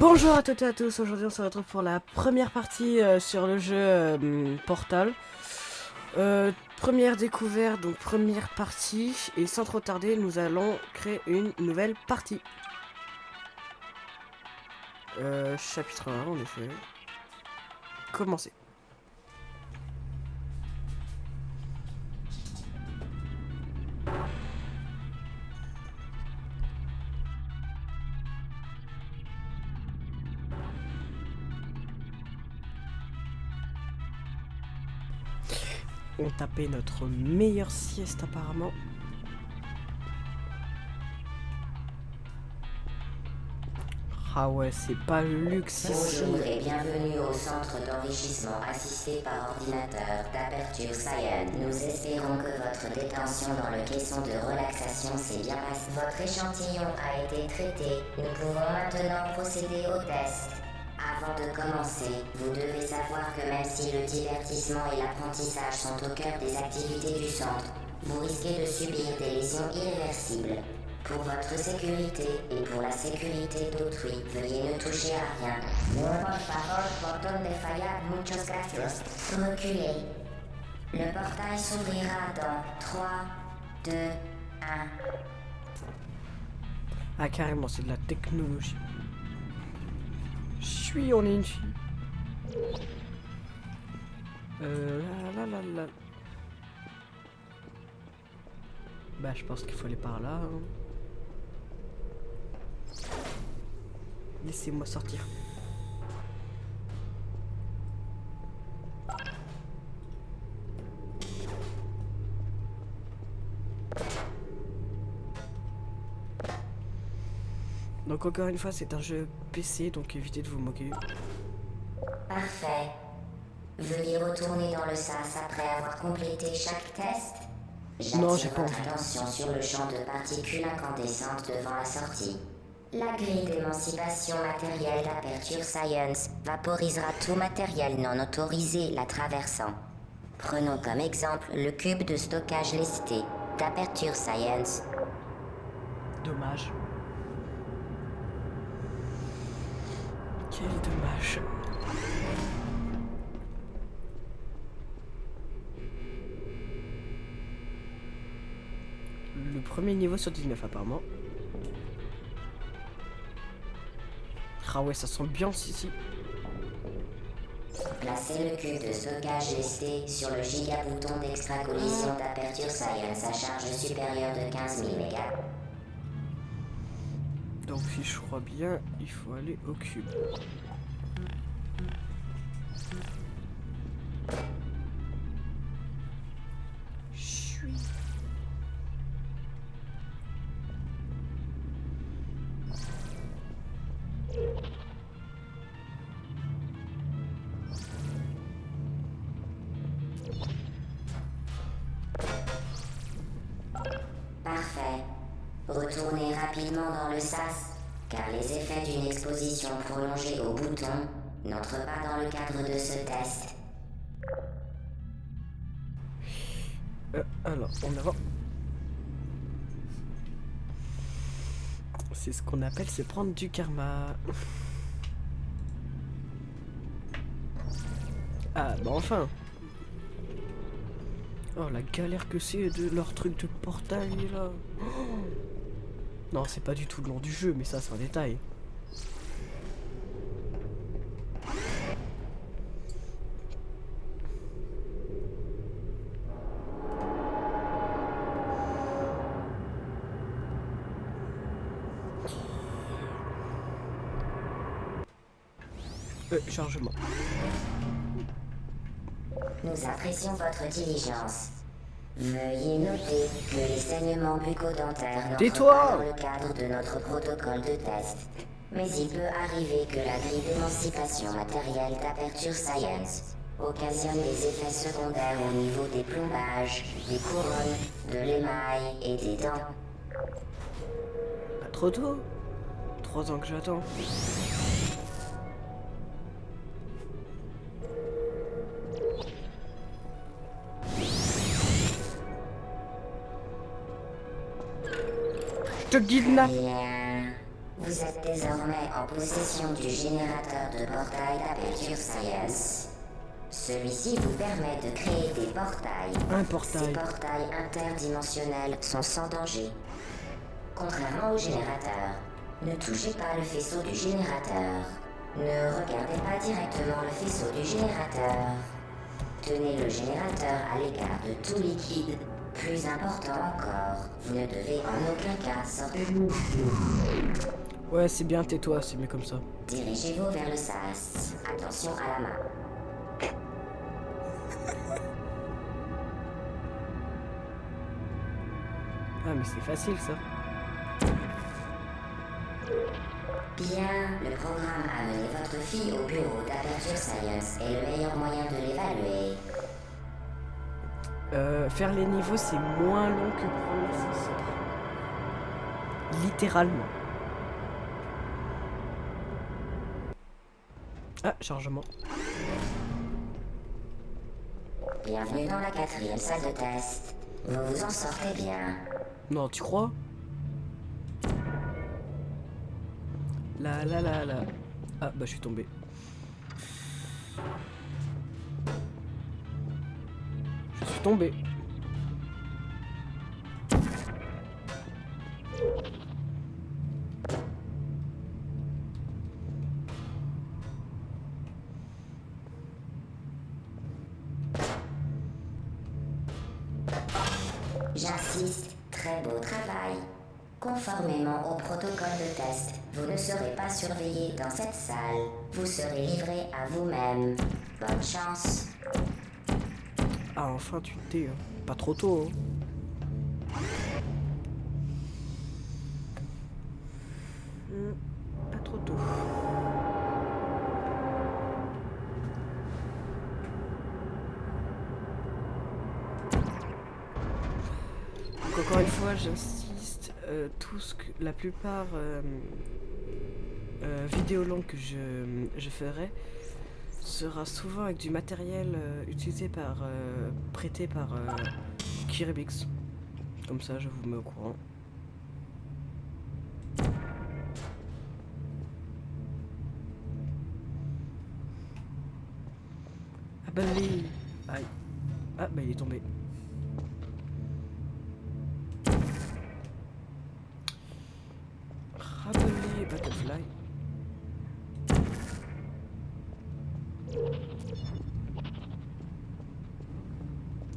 Bonjour à toutes et à tous, aujourd'hui on se retrouve pour la première partie sur le jeu Portal. Première découverte, donc première partie, et sans trop tarder nous allons créer une nouvelle partie. Chapitre 1 en effet. Commencer. On tapait notre meilleure sieste apparemment. Ah ouais, c'est pas le luxe ici. Bonjour et bienvenue au centre d'enrichissement assisté par ordinateur d'Aperture Science. Nous espérons que votre détention dans le caisson de relaxation s'est bien passée. Votre échantillon a été traité. Nous pouvons maintenant procéder au test. Avant de commencer, vous devez savoir que même si le divertissement et l'apprentissage sont au cœur des activités du centre, vous risquez de subir des lésions irréversibles. Pour votre sécurité et pour la sécurité d'autrui, veuillez ne toucher à rien. Por favor, botón de fallar, muchas gracias. Reculez. Le portail s'ouvrira dans 3, 2, 1. Ah carrément, c'est de la technologie. On est une fille. Là. Bah je pense qu'il faut aller par là. Hein. Laissez-moi sortir. Donc encore une fois, c'est un jeu PC, donc évitez de vous moquer. Parfait. Veuillez retourner dans le sas après avoir complété chaque test. Non, j'ai J'attire pas votre envie. attention sur le champ de particules incandescentes devant la sortie. La grille d'émancipation matérielle d'Aperture Science vaporisera tout matériel non autorisé la traversant. Prenons comme exemple le cube de stockage lesté d'Aperture Science. Dommage. Quel dommage. Le premier niveau sur 19 apparemment. Ah ouais, ça sent bien ici. Placez le cube de stockage lesté sur le gigabouton d'extra-collision d'Aperture Science à charge supérieure de 15 000 mégas. Donc si je crois bien, il faut aller au cube. Parfait. Retournez rapidement dans le sas, car les effets d'une exposition prolongée au bouton n'entrent pas dans le cadre de ce test. Alors, on avance. C'est ce qu'on appelle se prendre du karma. Ah, bah enfin. Oh, la galère que c'est de leur truc de portail, là. Oh. Non, c'est pas du tout le nom du jeu, mais ça, c'est un détail. Chargement. Nous apprécions votre diligence. Veuillez noter que les saignements bucco-dentaires n'entrent Tais-toi! pas dans le cadre de notre protocole de test. Mais il peut arriver que la grille d'émancipation matérielle d'Aperture Science occasionne des effets secondaires au niveau des plombages, des couronnes, de l'émail et des dents. Pas trop tôt. 3 ans que j'attends. Je te kidnappe. Bien. Vous êtes désormais en possession du générateur de portail d'Aperture Science. Celui-ci vous permet de créer des portails. Un portail. Ces portails interdimensionnels sont sans danger. Contrairement au générateur, ne touchez pas le faisceau du générateur. Ne regardez pas directement le faisceau du générateur. Tenez le générateur à l'écart de tout liquide. Plus important encore, vous ne devez en aucun cas sortir. Ouais, c'est bien, tais-toi, c'est mieux comme ça. Dirigez-vous vers le sas. Attention à la main. Ah, mais c'est facile ça. Bien, le programme a mené votre fille au bureau d'Aperture Science est le meilleur moyen de l'évaluer. Faire les niveaux, c'est moins long que prendre l'ascenseur. Littéralement. Ah, chargement. Bienvenue dans la 4e salle de test. Vous vous en sortez bien. Non, tu crois? La. Ah, bah je suis tombé. Je suis tombé. J'insiste, très beau travail. Conformément au protocole de test, vous ne serez pas surveillé dans cette salle. Vous serez livré à vous-même. Bonne chance. Ah, enfin tu te tais, hein. Pas trop tôt, hein. Pas trop tôt. Donc encore une fois, j'insiste, la plupart vidéos longues que je ferai sera souvent avec du matériel utilisé prêté par Kiribix. Comme ça, je vous mets au courant. Ah bah oui. Aïe. Ah bah il est tombé. Rabelais Butterfly.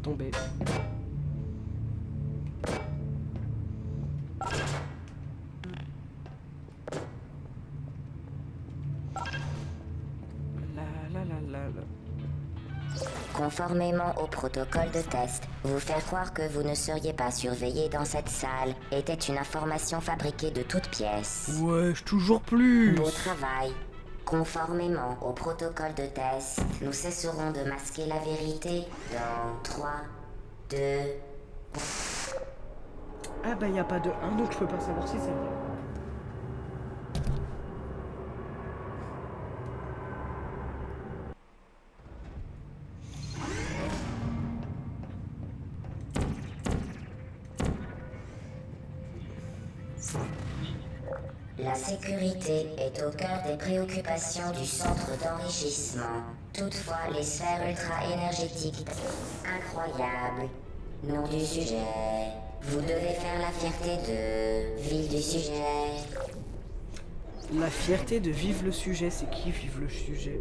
Tombé. La. Conformément au protocole de test, vous faire croire que vous ne seriez pas surveillé dans cette salle était une information fabriquée de toutes pièces. Ouais, toujours plus. Beau travail. Conformément au protocole de test, nous cesserons de masquer la vérité dans 3, 2... Ah bah y a pas de 1, donc je peux pas savoir si c'est vrai. La sécurité est au cœur des préoccupations du centre d'enrichissement. Toutefois, les sphères ultra-énergétiques... Incroyable. Nom du sujet... Vous devez faire la fierté de... Ville du sujet... La fierté de vivre le sujet, c'est qui vive le sujet?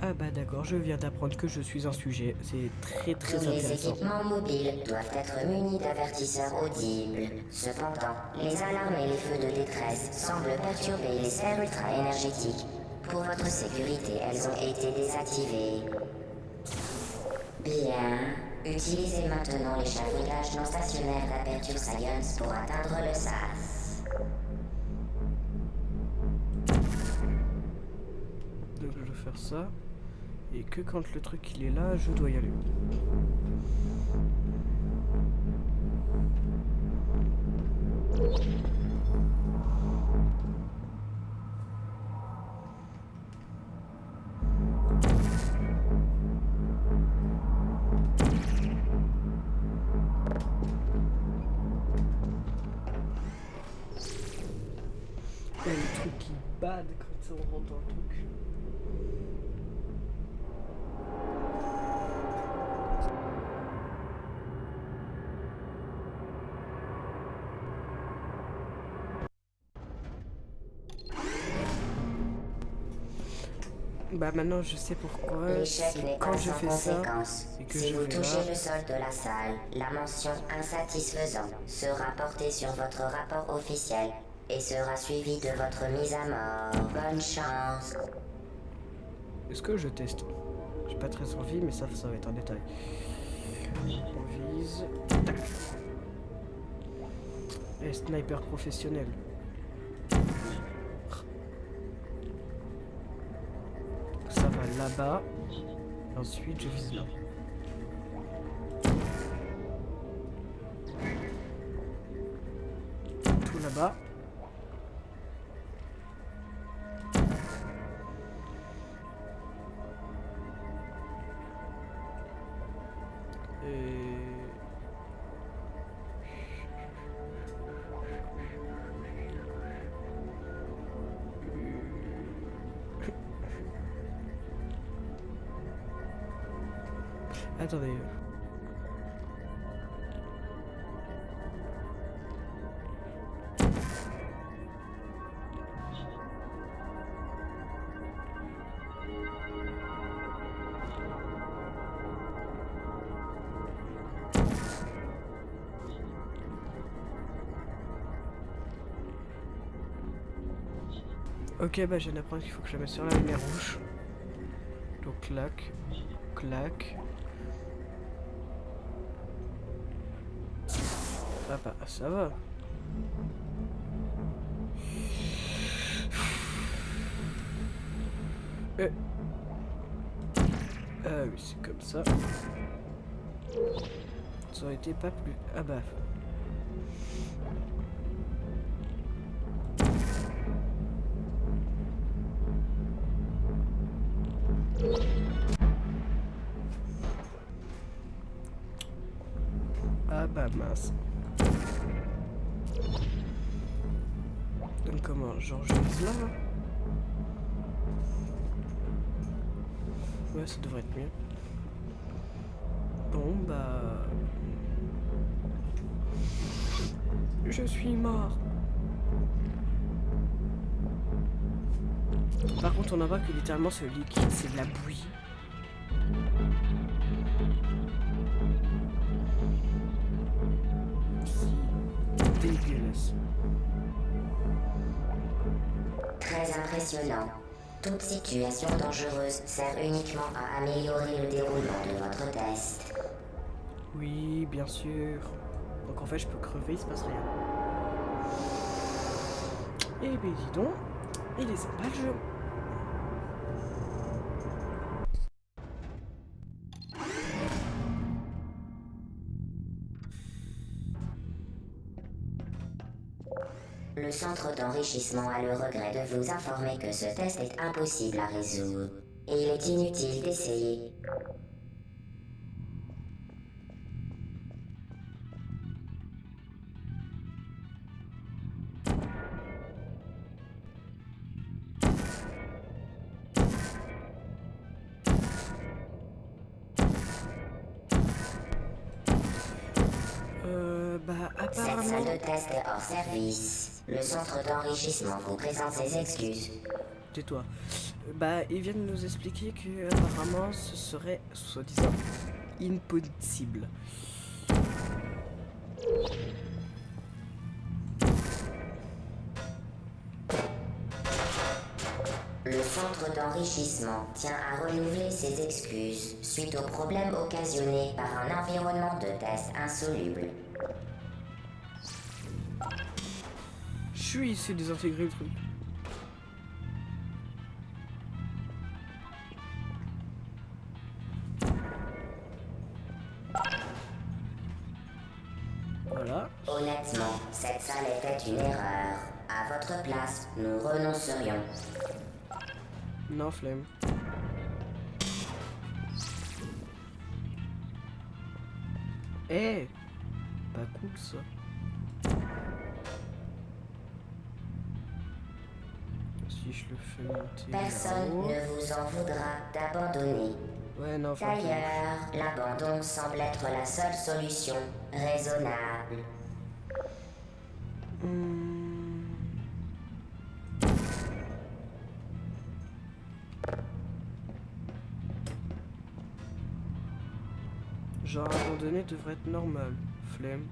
Ah bah d'accord, je viens d'apprendre que je suis un sujet. C'est très Tous les intéressant. équipements mobiles doivent être munis d'avertisseurs audibles. Cependant, les alarmes et les feux de détresse semblent perturber les sphères ultra-énergétiques. Pour votre sécurité, elles ont été désactivées. Bien. Utilisez maintenant l'échafaudage non stationnaire d'Aperture Science pour atteindre le SAS. Donc je dois faire ça. Et que quand le truc il est là, je dois y aller. bad quand on rentre dans le truc. Bah maintenant je sais pourquoi. L'échec n'est Quand pas je sans fais ça conséquence. et que Si je vous vais touchez là. le sol de la salle, la mention insatisfaisant sera portée sur votre rapport officiel et sera suivie de votre mise à mort. Bonne chance. Est-ce que je teste? J'ai pas très envie, mais ça va être un détail. On vise. Tac. Et sniper professionnel. Ça va là-bas. Ensuite, je vise là. Tout là-bas. Et... Attendez. Ok, bah je viens d'apprendre qu'il faut que je la mette sur la lumière rouge. Donc clac, clac. Ah bah ça va. Oui, c'est comme ça. Ça aurait été pas plus... Ah bah... Ah bah mince. Donc comment? Genre je vise là? Ouais, ça devrait être mieux. Bon bah... Je suis mort. Par contre on en voit que littéralement ce liquide c'est de la bouillie. C'est dégueulasse. Très impressionnant. Toute situation dangereuse sert uniquement à améliorer le déroulement de votre test. Oui, bien sûr. Donc en fait je peux crever, il se passe rien. Eh ben dis donc, il est sympa le jeu. Le centre d'enrichissement a le regret de vous informer que ce test est impossible à résoudre. Et il est inutile d'essayer. Bah Cette apparemment... salle de test est hors service. Le centre d'enrichissement vous présente ses excuses. Tais-toi. Bah ils viennent nous expliquer que apparemment ce serait soi-disant impossible. Le centre d'enrichissement tient à renouveler ses excuses suite aux problèmes occasionnés par un environnement de test insoluble. Je suis ici désintégrer le truc. Voilà. Honnêtement, cette salle était une erreur. À votre place, nous renoncerions. Non, flemme. Eh, pas cool ça. Si je le fais monter Personne là-haut. ne vous en voudra d'abandonner. Ouais, non, enfin, D'ailleurs, l'abandon semble être la seule solution raisonnable. Genre abandonné devrait être normal. Flemme.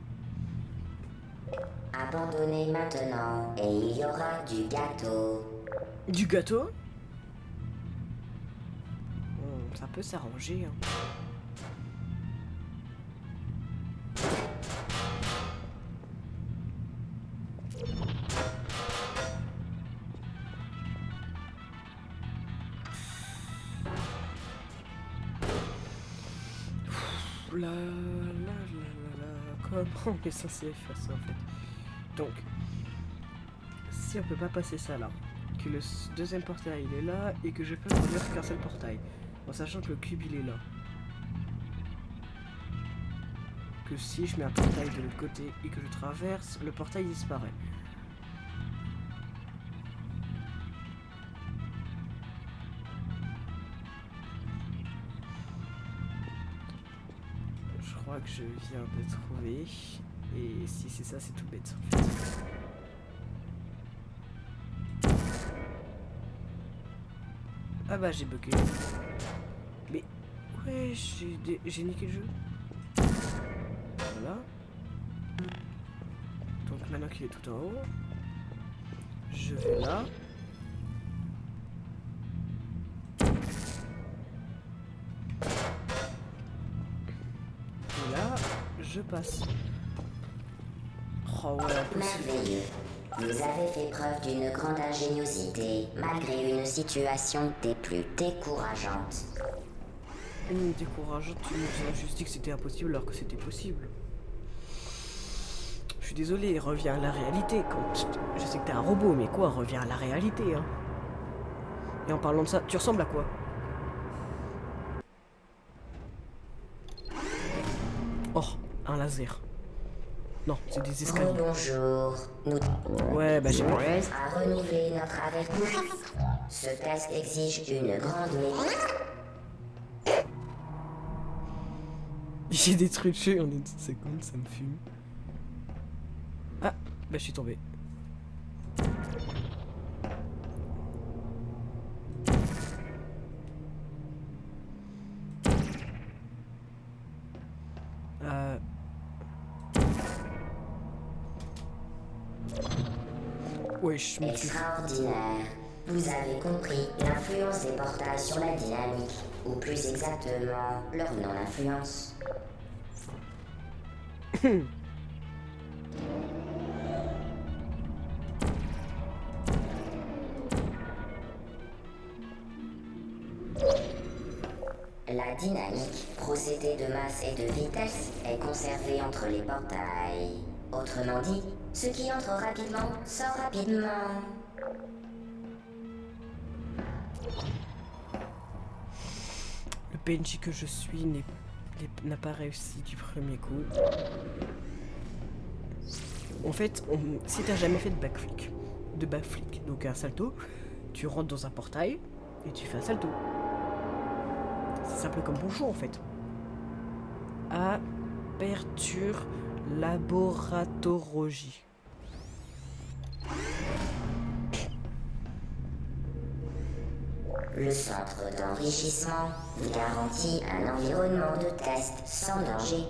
Abandonnez maintenant et il y aura du gâteau. Du gâteau? Ça peut s'arranger, hein. Là, là, là, là, là. Comment on est censé faire ça en fait? Donc, si on peut pas passer ça là, que le deuxième portail il est là et que je peux ouvrir qu'un seul portail, en sachant que le cube il est là. Que si je mets un portail de l'autre côté et que je traverse, le portail disparaît. Je crois que je viens de trouver. Et si c'est ça, c'est tout bête en fait. Ah bah j'ai bugué. Mais ouais, j'ai niqué le jeu. Voilà. Donc maintenant qu'il est tout en haut, je vais là. Et là, je passe. Oh ouais, impossible. Merveilleux. Vous avez fait preuve d'une grande ingéniosité, malgré une situation des plus décourageantes. Décourageant, tu nous as juste dit que c'était impossible alors que c'était possible. Je suis désolé, reviens à la réalité. Je sais que t'es un robot, mais quoi, reviens à la réalité, hein. Et en parlant de ça, tu ressembles à quoi? Oh, un laser. Non, c'est des escaliers. Bonjour. Nous Ouais, bah j'ai pas. à renouveler notre avertissement. Ce test exige une grande méthode. J'ai détruit le jeu en une seconde, ça me fume. Ah, bah je suis tombé. Ouais, je me suis... Extraordinaire. Vous avez compris l'influence des portails sur la dynamique, ou plus exactement, leur non-influence. La dynamique, procédé de masse et de vitesse, est conservée entre les portails. Autrement dit, ce qui entre rapidement sort rapidement. Le PNJ que je suis n'a pas réussi du premier coup. En fait, si t'as jamais fait de backflip, donc un salto, tu rentres dans un portail et tu fais un salto. C'est simple comme bonjour en fait. Aperture laboratologie. Le centre d'enrichissement vous garantit un environnement de test sans danger.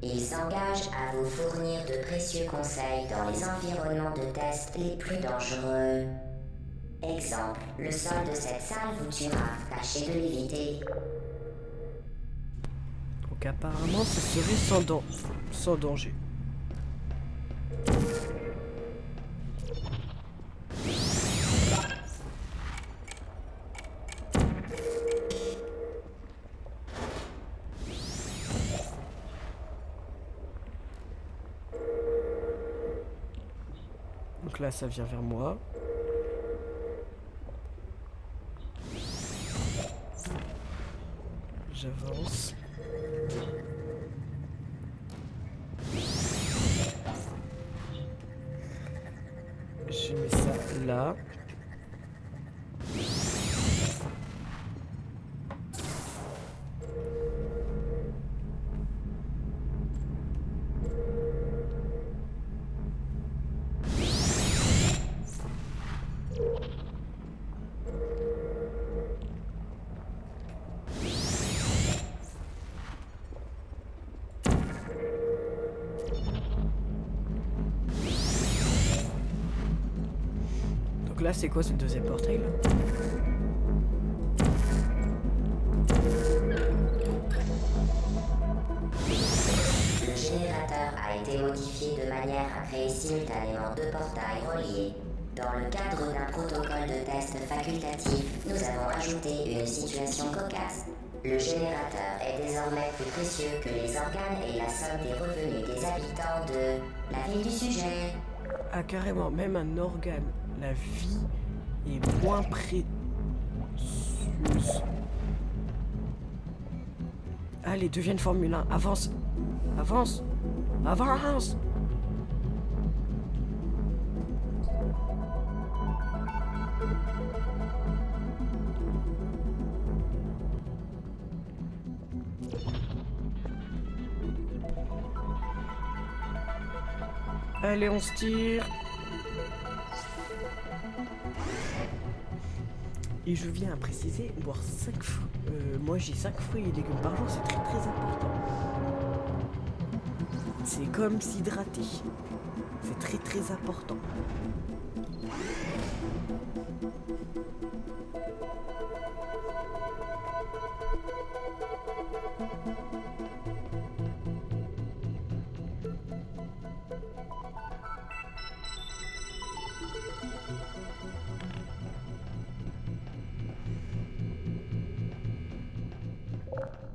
Il s'engage à vous fournir de précieux conseils dans les environnements de test les plus dangereux. Exemple, le sol de cette salle vous tuera, tâchez de l'éviter. Donc apparemment, ce serait sans danger. Donc là, ça vient vers moi. J'avance. Je mets ça là. Donc là, c'est quoi ce deuxième portail là? Le générateur a été modifié de manière à créer simultanément deux portails reliés. Dans le cadre d'un protocole de test facultatif, nous avons ajouté une situation cocasse. Le générateur est désormais plus précieux que les organes et la somme des revenus des habitants de la ville du sujet. Ah carrément, même un organe, la vie est moins précieuse. Allez, devienne Formule 1, avance. Avance. Avance. Allez, on se tire. Et je viens à préciser, boire 5 fruits. Moi j'ai 5 fruits et légumes par jour, c'est très très important. C'est comme s'hydrater. C'est très très important.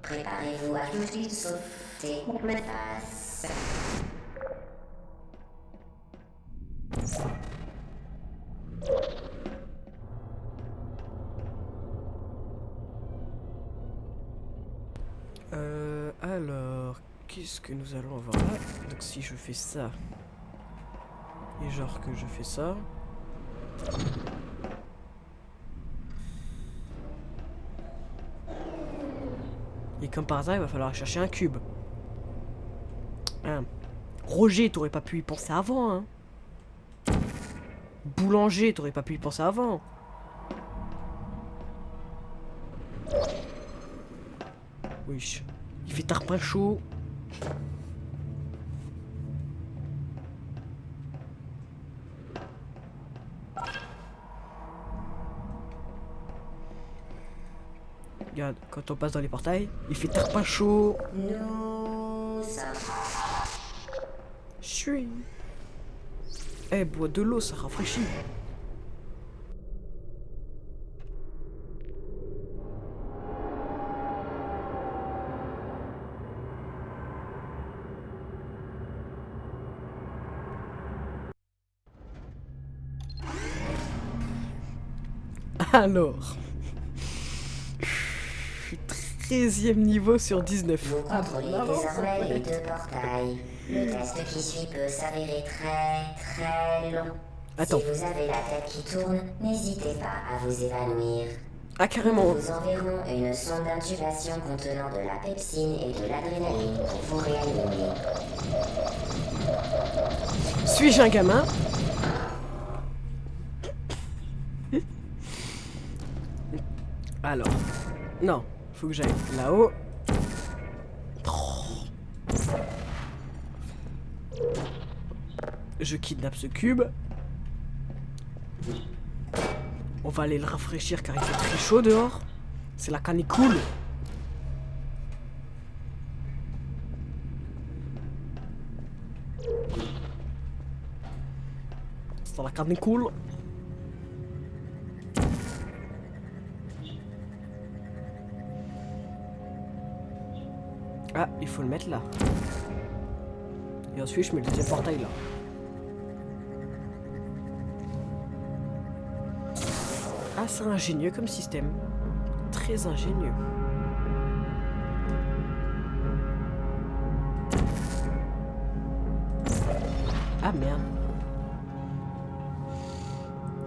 Préparez-vous à tout sauter me face. Alors, qu'est-ce que nous allons avoir là? Donc si je fais ça, et genre que je fais ça... Et comme par hasard, il va falloir chercher un cube. Hein. Roger, t'aurais pas pu y penser avant, hein. Boulanger, t'aurais pas pu y penser avant. Oui, il fait tarpin chaud. Regarde, quand on passe dans les portails, il fait tarpin chaud. Nous sommes... Chui. Eh, bois de l'eau, ça rafraîchit. Alors... 13e niveau sur 19. Vous contrôlez désormais les deux portails. Le test qui suit peut s'avérer très long. Attends. Si vous avez la tête qui tourne, n'hésitez pas à vous évanouir. Ah, carrément. Nous enverrons une sonde d'intubation contenant de la pepsine et de l'adrénaline pour vous réanimer. Suis-je un gamin? Alors, non, faut que j'aille là-haut. Je kidnappe ce cube. On va aller le rafraîchir car il fait très chaud dehors. C'est la canicule. C'est la canicule. Ah, il faut le mettre là. Et ensuite, je mets le deuxième portail là. Ah, c'est ingénieux comme système. Très ingénieux. Ah merde.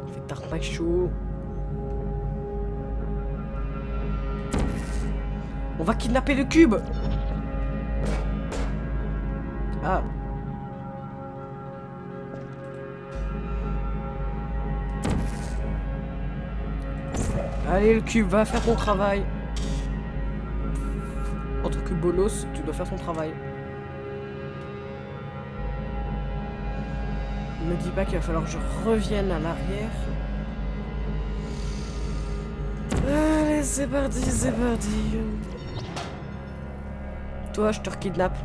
Il fait tard pas chaud. On va kidnapper le cube. Ah. Allez, le cube, va faire ton travail. En tant que bolos, tu dois faire ton travail. Ne me dis pas qu'il va falloir que je revienne à l'arrière. Allez, c'est parti, c'est parti. Toi, je te rekidnappe.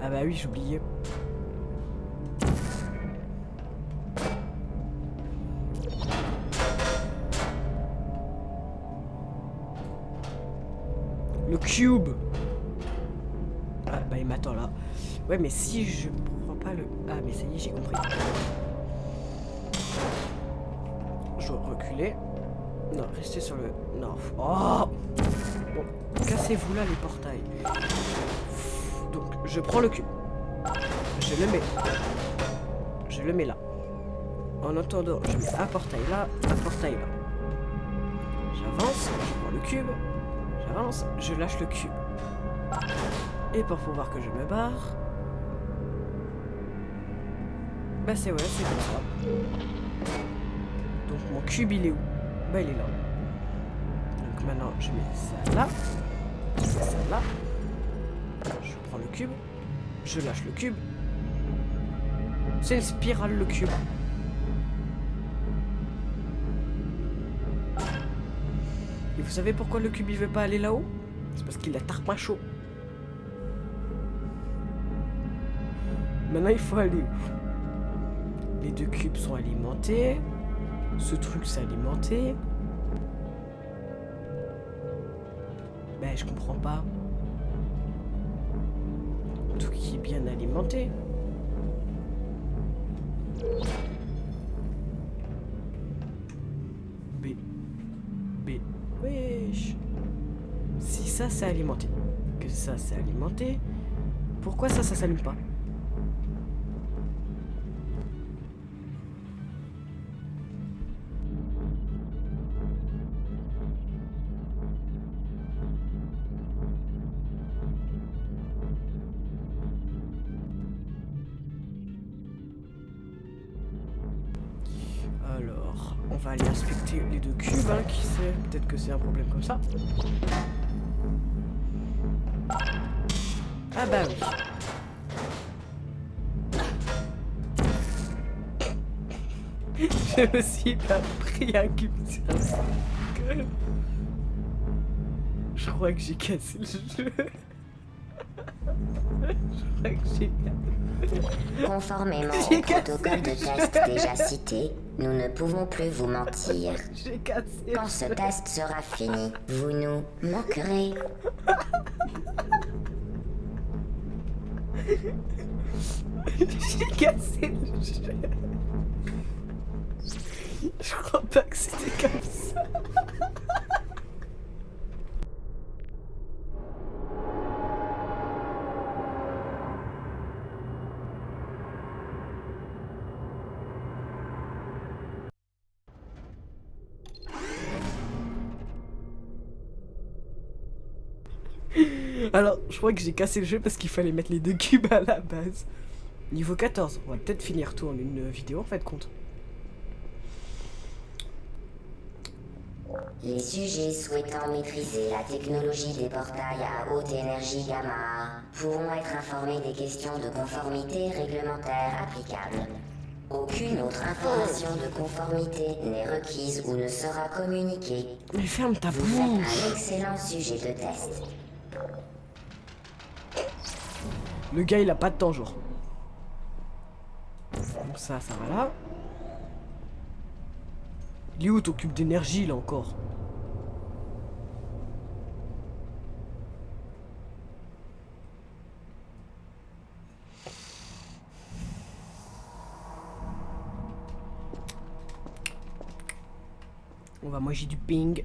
Ah bah oui, j'oubliais. Le cube. Ah bah il m'attend là. Ouais mais si je prends pas le... Ah mais ça y est, j'ai compris. Je dois reculer. Non, restez sur le... Non. Oh bon, cassez-vous là les portails. Donc je prends le cube. Je le mets. Je le mets là. En attendant, je mets un portail là, un portail là. J'avance, je prends le cube. J'avance, je lâche le cube. Et pour pouvoir que je me barre... Bah c'est ouais, c'est comme ça. Donc mon cube il est où? Bah il est là. Donc maintenant je mets ça là. Ça là. Je prends le cube. Je lâche le cube. C'est une spirale le cube. Et vous savez pourquoi le cube il veut pas aller là-haut? C'est parce qu'il a tarpin chaud. Maintenant il faut aller où? Les deux cubes sont alimentés. Ce truc c'est alimenté. Ben je comprends pas. Tout qui est bien alimenté. Wesh. Si ça c'est alimenté, que ça c'est alimenté, pourquoi ça s'allume pas? Alors, on va aller inspecter les deux cubes, hein, qui sait, peut-être que c'est un problème comme ça. Ah bah oui. Je me suis pas pris un cube sur la gueule. Je crois que j'ai cassé le jeu. Je crois que j'ai cassé. Conformément au protocole de test déjà cité, nous ne pouvons plus vous mentir. J'ai cassé. Quand ce test sera fini, vous nous manquerez. J'ai cassé le jeu. Je crois pas que c'était comme ça. Alors, je crois que j'ai cassé le jeu parce qu'il fallait mettre les deux cubes à la base. Niveau 14, on va peut-être finir tout en une vidéo en fait compte. Les sujets souhaitant maîtriser la technologie des portails à haute énergie gamma pourront être informés des questions de conformité réglementaire applicables. Aucune autre information de conformité n'est requise ou ne sera communiquée. Mais ferme ta Vous faites bouche. un excellent sujet de test. Le gars il a pas de temps genre. Donc ça va là. Il est où ton cube d'énergie là encore? On va manger du ping.